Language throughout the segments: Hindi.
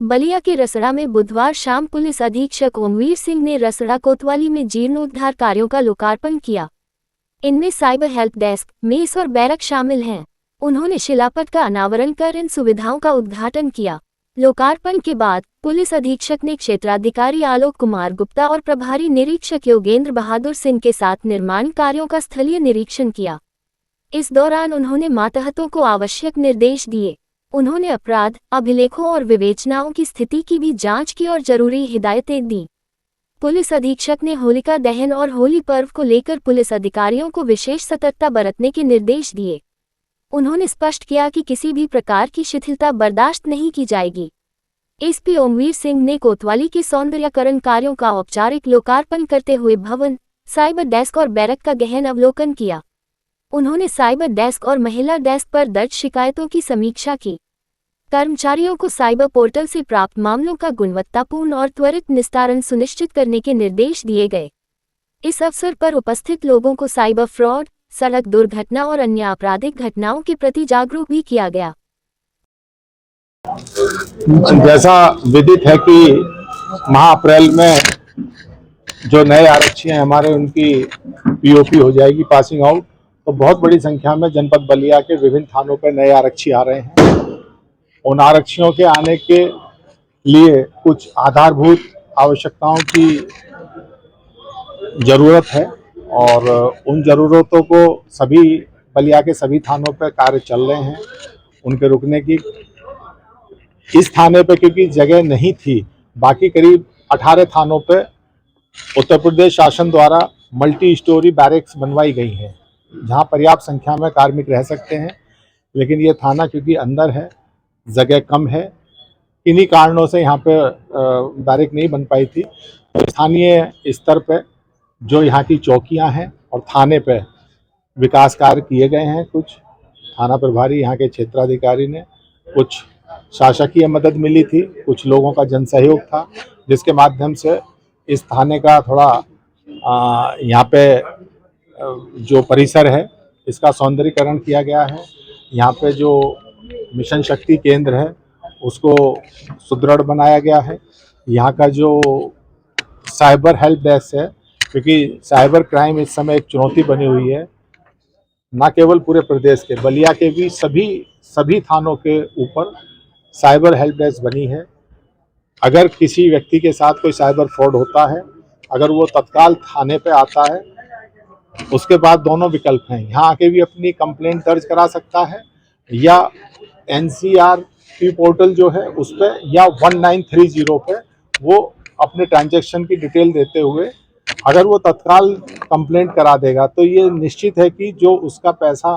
बलिया के रसड़ा में बुधवार शाम पुलिस अधीक्षक ओमवीर सिंह ने रसड़ा कोतवाली में जीर्णोद्धार कार्यों का लोकार्पण किया। इनमें साइबर हेल्प डेस्क, मेस और बैरक शामिल हैं। उन्होंने शिलापट का अनावरण कर इन सुविधाओं का उद्घाटन किया। लोकार्पण के बाद पुलिस अधीक्षक ने क्षेत्राधिकारी आलोक कुमार गुप्ता और प्रभारी निरीक्षक योगेंद्र बहादुर सिंह के साथ निर्माण कार्यों का स्थलीय निरीक्षण किया। इस दौरान उन्होंने मातहतों को आवश्यक निर्देश दिए। उन्होंने अपराध, अभिलेखों और विवेचनाओं की स्थिति की भी जांच की और जरूरी हिदायतें दी। पुलिस अधीक्षक ने होलिका दहन और होली पर्व को लेकर पुलिस अधिकारियों को विशेष सतर्कता बरतने के निर्देश दिए। उन्होंने स्पष्ट किया कि किसी भी प्रकार की शिथिलता बर्दाश्त नहीं की जाएगी। एसपी ओमवीर सिंह ने कोतवाली के सौंदर्यकरण कार्यों का औपचारिक लोकार्पण करते हुए भवन, साइबर डेस्क और बैरक का गहन अवलोकन किया। उन्होंने साइबर डेस्क और महिला डेस्क पर दर्ज शिकायतों की समीक्षा की। कर्मचारियों को साइबर पोर्टल से प्राप्त मामलों का गुणवत्तापूर्ण और त्वरित निस्तारण सुनिश्चित करने के निर्देश दिए गए। इस अवसर पर उपस्थित लोगों को साइबर फ्रॉड, सड़क दुर्घटना और अन्य आपराधिक घटनाओं के प्रति जागरूक भी किया गया। जैसा विदित है कि माह अप्रैल में जो नए आरक्षी हैं हमारे, उनकी पीओपी हो जाएगी, पासिंग आउट। तो बहुत बड़ी संख्या में जनपद बलिया के विभिन्न थानों पर नए आरक्षी आ रहे हैं। उन आरक्षियों के आने के लिए कुछ आधारभूत आवश्यकताओं की जरूरत है और उन जरूरतों को सभी बलिया के सभी थानों पर कार्य चल रहे हैं। उनके रुकने की इस थाने पे क्योंकि जगह नहीं थी, बाकी करीब 18 थानों पे उत्तर प्रदेश शासन द्वारा मल्टी स्टोरी बैरक्स बनवाई गई हैं, जहां पर्याप्त संख्या में कार्मिक रह सकते हैं। लेकिन ये थाना क्योंकि अंदर है, जगह कम है, इन्हीं कारणों से यहाँ पे बैरक नहीं बन पाई थी। तो स्थानीय स्तर पे जो यहाँ की चौकियाँ हैं और थाने पे विकास कार्य किए गए हैं। कुछ थाना प्रभारी, यहाँ के क्षेत्राधिकारी ने, कुछ शासकीय मदद मिली थी, कुछ लोगों का जन सहयोग था, जिसके माध्यम से इस थाने का थोड़ा यहाँ पे जो परिसर है इसका सौंदर्यीकरण किया गया है। यहाँ पे जो मिशन शक्ति केंद्र है उसको सुदृढ़ बनाया गया है। यहाँ का जो साइबर हेल्प डेस्क है, क्योंकि साइबर क्राइम इस समय एक चुनौती बनी हुई है, न केवल पूरे प्रदेश के, बलिया के भी सभी थानों के ऊपर साइबर हेल्प डेस्क बनी है। अगर किसी व्यक्ति के साथ कोई साइबर फ्रॉड होता है, अगर वो तत्काल थाने पे आता है, उसके बाद दोनों विकल्प हैं, यहाँ आके भी अपनी कंप्लेंट दर्ज करा सकता है या NCRP पोर्टल जो है उस पर या 1930 पे वो अपने ट्रांजैक्शन की डिटेल देते हुए अगर वो तत्काल कंप्लेंट करा देगा तो ये निश्चित है कि जो उसका पैसा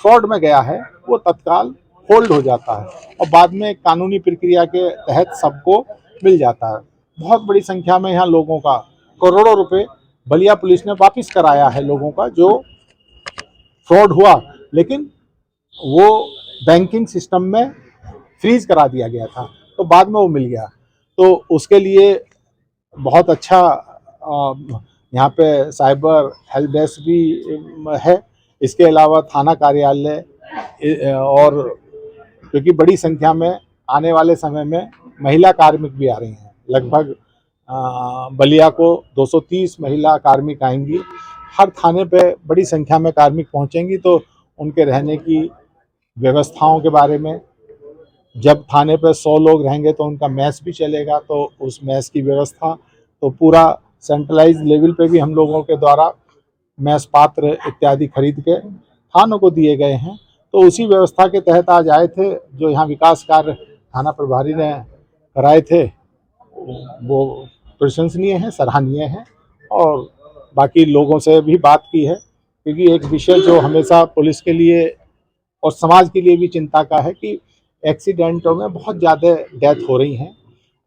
फ्रॉड में गया है वो तत्काल होल्ड हो जाता है और बाद में कानूनी प्रक्रिया के तहत सबको मिल जाता है। बहुत बड़ी संख्या में यहाँ लोगों का करोड़ों रुपए बलिया पुलिस ने वापस कराया है, लोगों का जो फ्रॉड हुआ, लेकिन वो बैंकिंग सिस्टम में फ्रीज करा दिया गया था तो बाद में वो मिल गया। तो उसके लिए बहुत अच्छा यहाँ पे साइबर हेल्प डेस्क भी है। इसके अलावा थाना कार्यालय और क्योंकि बड़ी संख्या में आने वाले समय में महिला कार्मिक भी आ रही हैं, लगभग बलिया को 230 महिला कार्मिक आएंगी। हर थाने पे बड़ी संख्या में कार्मिक पहुंचेंगी तो उनके रहने की व्यवस्थाओं के बारे में, जब थाने पे 100 लोग रहेंगे तो उनका मैस भी चलेगा, तो उस मैस की व्यवस्था तो पूरा सेंट्रलाइज लेवल पे भी हम लोगों के द्वारा मैस पात्र इत्यादि खरीद के थानों को दिए गए हैं। तो उसी व्यवस्था के तहत आज आए थे। जो यहाँ विकास कार्य थाना प्रभारी ने कराए थे वो प्रशंसनीय है, सराहनीय है और बाकी लोगों से भी बात की है, क्योंकि एक विषय जो हमेशा पुलिस के लिए और समाज के लिए भी चिंता का है कि एक्सीडेंटों में बहुत ज़्यादा डेथ हो रही हैं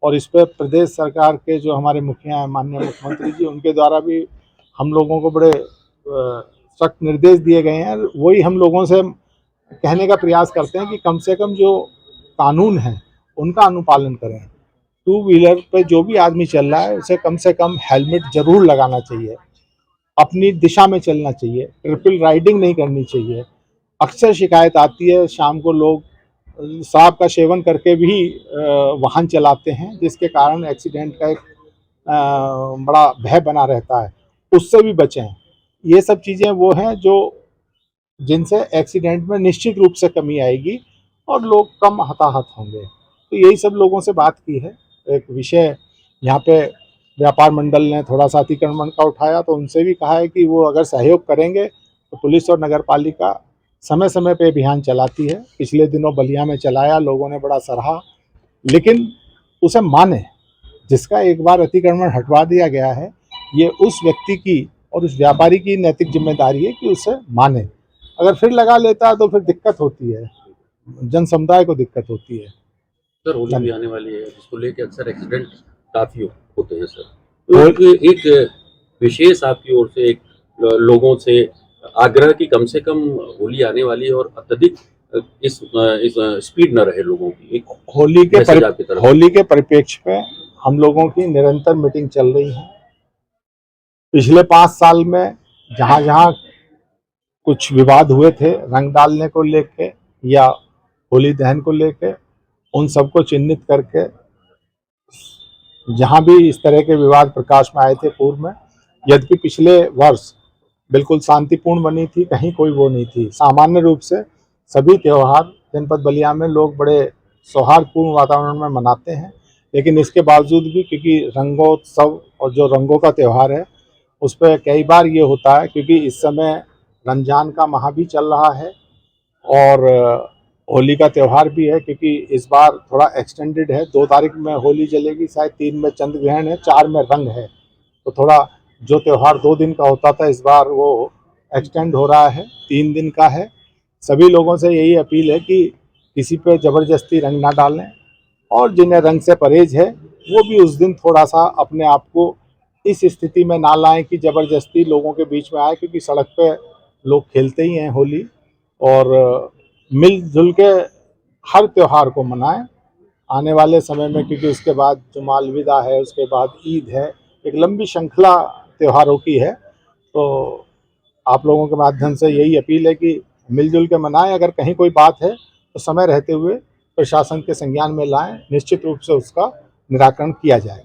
और इस पर प्रदेश सरकार के जो हमारे मुखिया हैं, माननीय मुख्यमंत्री जी, उनके द्वारा भी हम लोगों को बड़े सख्त निर्देश दिए गए हैं। वही हम लोगों से कहने का प्रयास करते हैं कि कम से कम जो कानून है उनका अनुपालन करें। 2 व्हीलर पे जो भी आदमी चल रहा है उसे कम से कम हेलमेट जरूर लगाना चाहिए, अपनी दिशा में चलना चाहिए, ट्रिपल राइडिंग नहीं करनी चाहिए। अक्सर शिकायत आती है शाम को लोग शराब का सेवन करके भी वाहन चलाते हैं, जिसके कारण एक्सीडेंट का एक बड़ा भय बना रहता है, उससे भी बचें। ये सब चीज़ें वो हैं जो जिनसे एक्सीडेंट में निश्चित रूप से कमी आएगी और लोग कम हताहत होंगे। तो यही सब लोगों से बात की है। एक विषय यहाँ पे व्यापार मंडल ने थोड़ा सा अतिक्रमण का उठाया, तो उनसे भी कहा है कि वो अगर सहयोग करेंगे तो पुलिस और नगर पालिका समय समय पे अभियान चलाती है। पिछले दिनों बलिया में चलाया, लोगों ने बड़ा सराहा, लेकिन उसे माने। जिसका एक बार अतिक्रमण हटवा दिया गया है, ये उस व्यक्ति की और उस व्यापारी की नैतिक जिम्मेदारी है कि उसे माने। अगर फिर लगा लेता है तो फिर दिक्कत होती है, जन समुदाय को दिक्कत होती है। सर होली भी आने वाली है, जिसको लेके अक्सर एक्सीडेंट काफी होते हैं सर। तो एक विशेष आपकी ओर से एक लोगों से आग्रह की कम से कम होली आने वाली है और अत्यधिक इस स्पीड न रहे लोगों की, एक होली के परिप्रेक्ष्य पे हम लोगों की निरंतर मीटिंग चल रही है। पिछले 5 साल में जहाँ जहाँ कुछ विवाद हुए थे रंग डालने को लेके या होली दहन को लेके, उन सबको चिन्हित करके जहाँ भी इस तरह के विवाद प्रकाश में आए थे पूर्व में, यद्यपि पिछले वर्ष बिल्कुल शांतिपूर्ण बनी थी, कहीं कोई वो नहीं थी। सामान्य रूप से सभी त्यौहार जनपद बलिया में लोग बड़े सौहार्दपूर्ण वातावरण में मनाते हैं, लेकिन इसके बावजूद भी क्योंकि रंगोत्सव और जो रंगों का त्यौहार है उस पर कई बार ये होता है, क्योंकि इस समय रमजान का माह भी चल रहा है और होली का त्यौहार भी है, क्योंकि इस बार थोड़ा एक्सटेंडेड है। 2 तारीख में होली जलेगी, शायद 3 में चंद्र ग्रहण है, 4 में रंग है, तो थोड़ा जो त्यौहार 2 दिन का होता था इस बार वो एक्सटेंड हो रहा है, 3 दिन का है। सभी लोगों से यही अपील है कि किसी पे ज़बरदस्ती रंग ना डालें, और जिन्हें रंग से परहेज है वो भी उस दिन थोड़ा सा अपने आप को इस स्थिति में ना लाएं कि ज़बरदस्ती लोगों के बीच में आए, क्योंकि सड़क पे लोग खेलते ही हैं होली, और मिलजुल के हर त्यौहार को मनाएं। आने वाले समय में, क्योंकि उसके बाद जो मालविदा है, उसके बाद ईद है, एक लंबी श्रृंखला त्योहारों की है, तो आप लोगों के माध्यम से यही अपील है कि मिलजुल के मनाएं। अगर कहीं कोई बात है तो समय रहते हुए प्रशासन के संज्ञान में लाएं, निश्चित रूप से उसका निराकरण किया जाएगा।